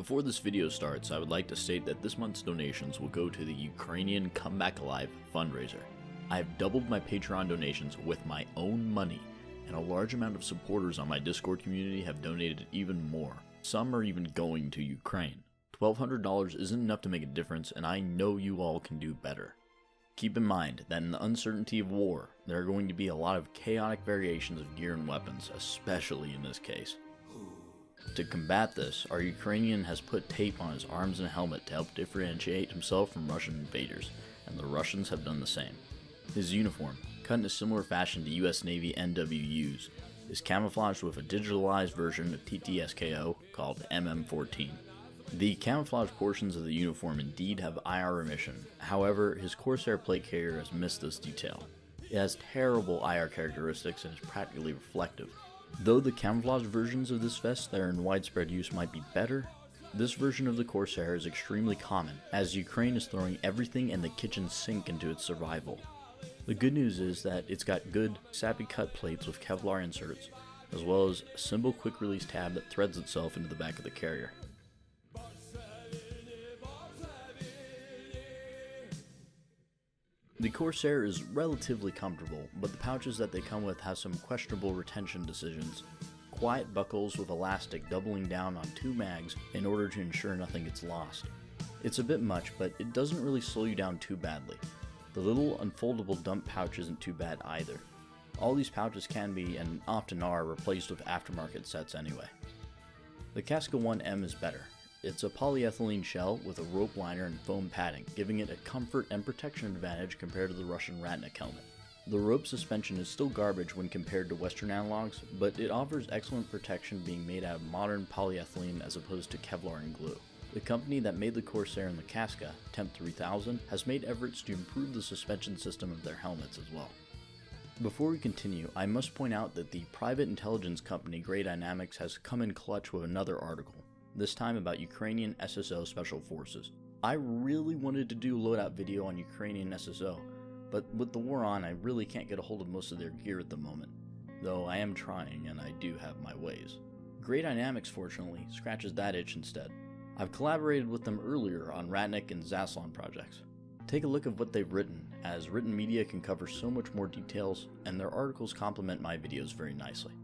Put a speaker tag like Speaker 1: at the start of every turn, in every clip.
Speaker 1: Before this video starts, I would like to state that this month's donations will go to the Ukrainian Comeback Alive fundraiser. I have doubled my Patreon donations with my own money, and a large amount of supporters on my Discord community have donated even more. Some are even going to Ukraine. $1,200 isn't enough to make a difference, and I know you all can do better. Keep in mind that in the uncertainty of war, there are going to be a lot of chaotic variations of gear and weapons, especially in this case. To combat this, our Ukrainian has put tape on his arms and helmet to help differentiate himself from Russian invaders, and the Russians have done the same. His uniform, cut in a similar fashion to US Navy NWUs, is camouflaged with a digitalized version of TTSKO called MM14. The camouflage portions of the uniform indeed have IR emission, however, his Corsair plate carrier has missed this detail. It has terrible IR characteristics and is practically reflective. Though the camouflage versions of this vest that are in widespread use might be better, this version of the Corsair is extremely common, as Ukraine is throwing everything in the kitchen sink into its survival. The good news is that it's got good, sappy cut plates with Kevlar inserts, as well as a simple quick release tab that threads itself into the back of the carrier. The Corsair is relatively comfortable, but the pouches that they come with have some questionable retention decisions. Quiet buckles with elastic doubling down on 2 mags in order to ensure nothing gets lost. It's a bit much, but it doesn't really slow you down too badly. The little unfoldable dump pouch isn't too bad either. All these pouches can be, and often are, replaced with aftermarket sets anyway. The Casca 1M is better. It's a polyethylene shell with a rope liner and foam padding, giving it a comfort and protection advantage compared to the Russian Ratnik helmet. The rope suspension is still garbage when compared to Western analogs, but it offers excellent protection being made out of modern polyethylene as opposed to Kevlar and glue. The company that made the Corsair and the Casca, Temp 3000, has made efforts to improve the suspension system of their helmets as well. Before we continue, I must point out that the private intelligence company Grey Dynamics has come in clutch with another article, this time about Ukrainian SSO Special Forces. I really wanted to do a loadout video on Ukrainian SSO, but with the war on, I really can't get a hold of most of their gear at the moment, though I am trying and I do have my ways. Grey Dynamics, fortunately, scratches that itch instead. I've collaborated with them earlier on Ratnik and Zaslon projects. Take a look at what they've written, as written media can cover so much more details, and their articles complement my videos very nicely.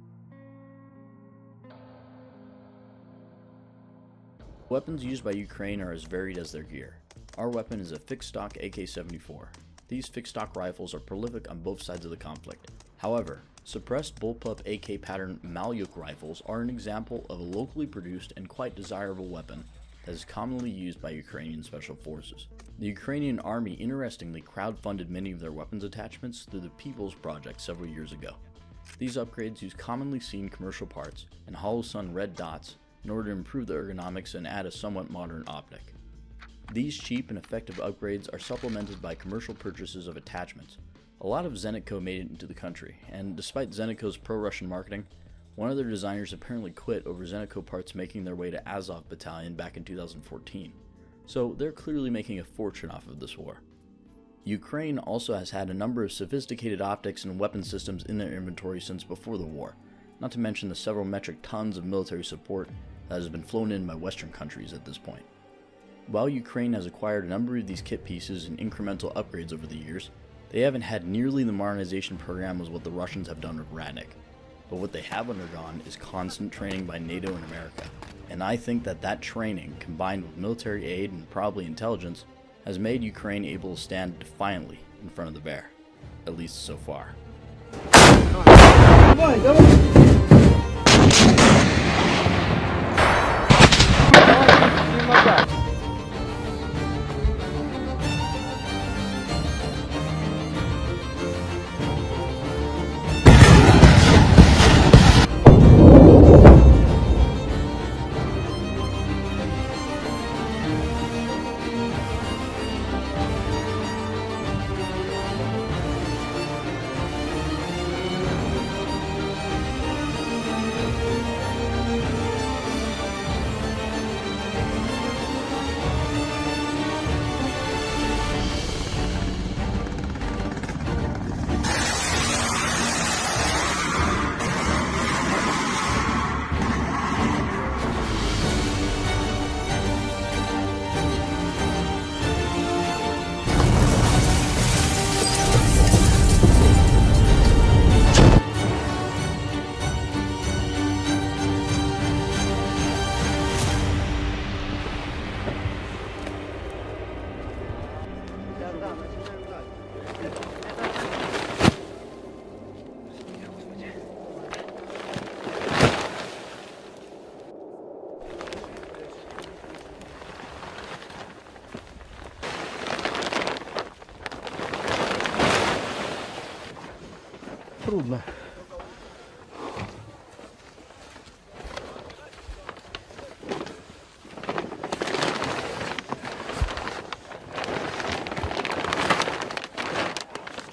Speaker 1: Weapons used by Ukraine are as varied as their gear. Our weapon is a fixed stock AK-74. These fixed stock rifles are prolific on both sides of the conflict. However, suppressed bullpup AK pattern Malyuk rifles are an example of a locally produced and quite desirable weapon that is commonly used by Ukrainian special forces. The Ukrainian army interestingly crowdfunded many of their weapons attachments through the People's Project several years ago. These upgrades use commonly seen commercial parts and hollow sun red dots in order to improve the ergonomics and add a somewhat modern optic. These cheap and effective upgrades are supplemented by commercial purchases of attachments. A lot of Zenitco made it into the country, and despite Zenitco's pro-Russian marketing, one of their designers apparently quit over Zenitco parts making their way to Azov Battalion back in 2014. So they're clearly making a fortune off of this war. Ukraine also has had a number of sophisticated optics and weapon systems in their inventory since before the war, not to mention the several metric tons of military support that has been flown in by Western countries at this point. While Ukraine has acquired a number of these kit pieces and incremental upgrades over the years, they haven't had nearly the modernization program as what the Russians have done with Ratnik. But what they have undergone is constant training by NATO and America, and I think that training, combined with military aid and probably intelligence, has made Ukraine able to stand defiantly in front of the bear, at least so far.
Speaker 2: трудно.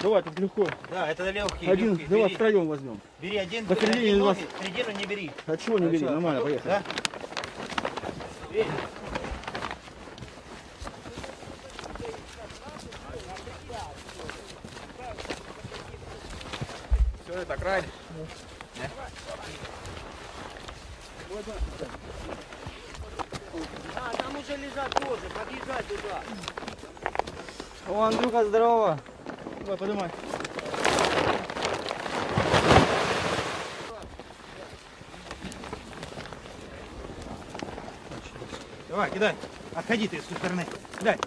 Speaker 2: Давай, тут легко.
Speaker 3: Да, это легкий.
Speaker 2: Один,
Speaker 3: легкий.
Speaker 2: давай
Speaker 3: Бери.
Speaker 2: втроем возьмем.
Speaker 3: Бери один,
Speaker 2: Посередине
Speaker 3: один
Speaker 2: вас.
Speaker 3: ноги, середину не бери.
Speaker 2: А чего не бери? Нормально, поехали.
Speaker 3: Да? Бери. Все, это край. А, там уже лежат тоже, подъезжай туда.
Speaker 2: О, Андрюха, здорово. Давай, поднимай.
Speaker 3: Давай, кидай. Отходи ты с той стороны. Кидай.